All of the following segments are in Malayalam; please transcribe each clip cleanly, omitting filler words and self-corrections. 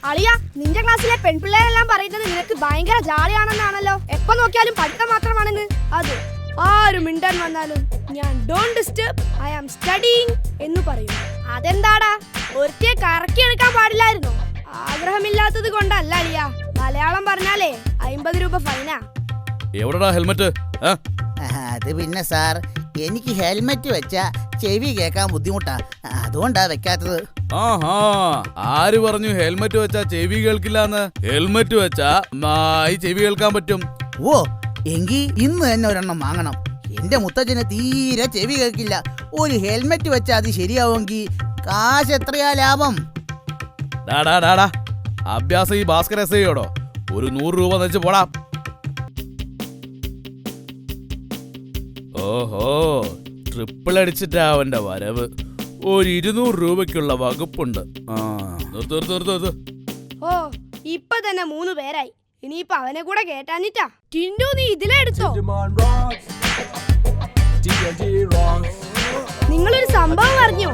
അളിയ, നിന്റെ ക്ലാസ്സിലെ പെൺപിള്ളേരെല്ലാം പറയുന്നത് നിനക്ക് ഭയങ്കര ജാളിയാണെന്നാണല്ലോ. എപ്പോ നോക്കിയാലും പഠിത്തം മാത്രമാണെന്ന്. അത് ആരും മിണ്ടാൻ വന്നാലും ഞാൻ don't disturb, I am studying എന്ന് പറയും. അതെന്താടാ, ഒരിക്കൽ കറക്കി എടുക്കാൻ പാടില്ലായിരുന്നോ? ആഗ്രഹമില്ലാത്തത് കൊണ്ടല്ല അളിയ. മലയാളം പറഞ്ഞാലേ 50 രൂപ ഫൈനാ. എവിടെടാ ഹെൽമെറ്റ്? അത് പിന്നെ സാർ, എനിക്ക് ഹെൽമെറ്റ് വെച്ചാ ചെവി കേൾക്കാൻ ബുദ്ധിമുട്ടാ, അതുകൊണ്ടാ വെക്കാത്തത്. ആഹാ, ആര് പറഞ്ഞു ഹെൽമെറ്റ് വെച്ചാ ചെവി കേൾക്കില്ലാന്ന്? ഹെൽമെറ്റ് വെച്ചാ ഈ ചെവി കേൾക്കാൻ പറ്റും. ഓ, എങ്കി ഇന്ന് തന്നെ ഒരെണ്ണം വാങ്ങണം. എന്റെ മുത്തച്ഛന് തീരെ ചെവി കേൾക്കില്ല. ഒരു ഹെൽമെറ്റ് വെച്ചാ അത് ശരിയാവുമെങ്കിൽ കാശ് എത്രയാ ലാഭം? ഡാ അഭ്യാസം ഈ ഭാസ്കർ എസ്ഐയോടോ. ഒരു 100 രൂപ വെച്ച് പോടാ. ഓഹോ, ട്രിപ്പിൾ അടിച്ചിട്ടാ അവന്റെ വരവ്. ഒരു 200 രൂപയ്ക്കുള്ള വകുപ്പുണ്ട്. ഓ, ഇപ്പൊ തന്നെ 3 പേരായി. ഇനിയിപ്പൊ അവനെ കൂടെ കേട്ടാനിട്ടാ. ടിൻഡു, നീ ഇതിലെ എടുത്തോ. നിങ്ങളൊരു സംഭവം അറിഞ്ഞോ?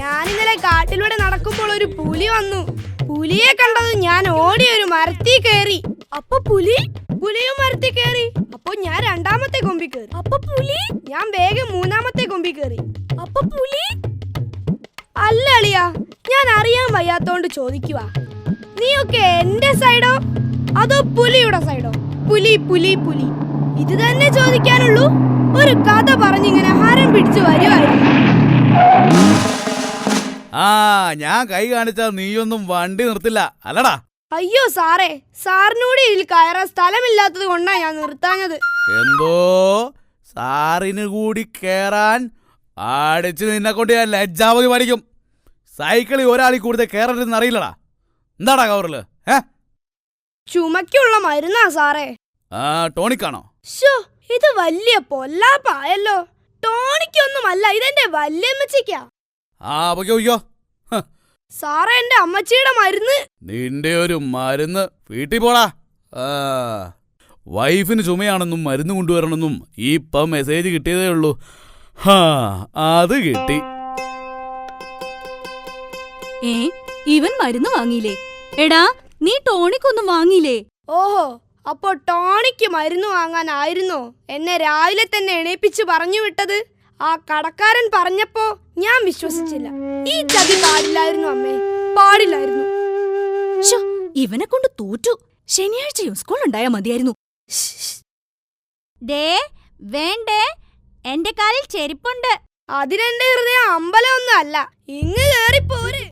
ഞാൻ ഇന്നലെ കാട്ടിലൂടെ നടക്കുമ്പോൾ ഒരു പുലി വന്നു. പുലിയെ കണ്ടത് ഞാൻ ഓടി ഒരു മരത്തിൽ കയറി. അപ്പൊ പുലിയും മരത്തിൽ കയറി. അപ്പൊ ഞാൻ 2ാമത്തെ കൊമ്പി കയറി. അപ്പൊ പുലി. ഞാൻ വേഗം 3ാമത്തെ കൊമ്പി കയറി. അപ്പൊ പുലി. അല്ല അളിയാ, ഞാൻ അറിയാൻ വയ്യാത്തോണ്ട് ചോദിക്കുവാ. നീയൊക്കെ എന്റെ സൈഡോ അതോ പുലിയുടെ സൈഡോ? പുലി പുലി പുലി, ഇത് തന്നെ ചോദിക്കാനുള്ളൂ. ഒരു കഥ പറഞ്ഞിങ്ങനെ ഹരം പിടിച്ചു വരുവായിരുന്നു. ഞാൻ കൈ കാണിച്ചാ നീയൊന്നും വണ്ടി നിർത്തില്ല അല്ലടാ. അയ്യോ സാറേ, സാറിനൂടെ ഇതിൽ കയറാൻ സ്ഥലമില്ലാത്തത് കൊണ്ടാ ഞാൻ നിർത്താഞ്ഞത്. എന്തോ സാറിന് കൂടി കേറാൻ? അടിച്ച് നിന്നെ കൊണ്ട് ഞാൻ ലജ്ജാവധി പഠിക്കും. സൈക്കിളിൽ ഒരാളിൽ കൂടുതൽ കേറരുതെന്ന് അറിയില്ലടാ. എന്താടാ കവറില്? ചുമക്കുള്ള മരുന്നാ സാറേ. ടോണിക്കാണോ? ഇത് വലിയ പൊല്ലാപ്പായല്ലോ. ടോണിക്കൊന്നുമല്ല, ഇതെന്റെ വല്യമ്മച്ചിക്കാ. പൊയ്ക്കോ. സാറേ, എന്റെ അമ്മച്ചിയുടെ മരുന്ന്. നിന്റെ ഒരു മരുന്ന് വീട്ടിൽ പോടാ. വൈഫിന് ചുമയാണെന്നും മരുന്ന് കൊണ്ടുവരണമെന്നും ഇപ്പം മെസ്സേജ് കിട്ടിയതേ ഉള്ളൂ. അത് കിട്ടി. ഇവൻ മരുന്ന് വാങ്ങിയില്ലേ? എടാ, നീ ടോണിക്കൊന്നും വാങ്ങിയില്ലേ? ഓഹോ, അപ്പോ ടോണിക്ക് മരുന്ന് വാങ്ങാനായിരുന്നോ എന്നെ രാവിലെ തന്നെ എണീപ്പിച്ച് പറഞ്ഞു വിട്ടത്? ആ കടക്കാരൻ പറഞ്ഞപ്പോ ഞാൻ വിശ്വസിച്ചില്ല. ഈ ചതി പാടില്ലായിരുന്നു അമ്മേ, പാടില്ലായിരുന്നു. ഇവനെ കൊണ്ട് തോറ്റു. ശനിയാഴ്ചയും സ്കൂൾ ഉണ്ടായാ മതിയായിരുന്നു. വേണ്ടേ, എന്റെ കാലിൽ ചെരുപ്പുണ്ട്. അതിനെന്റെ ഹൃദയം അമ്പലമൊന്നും അല്ല. ഇങ്ങ് കേറിപ്പോര്.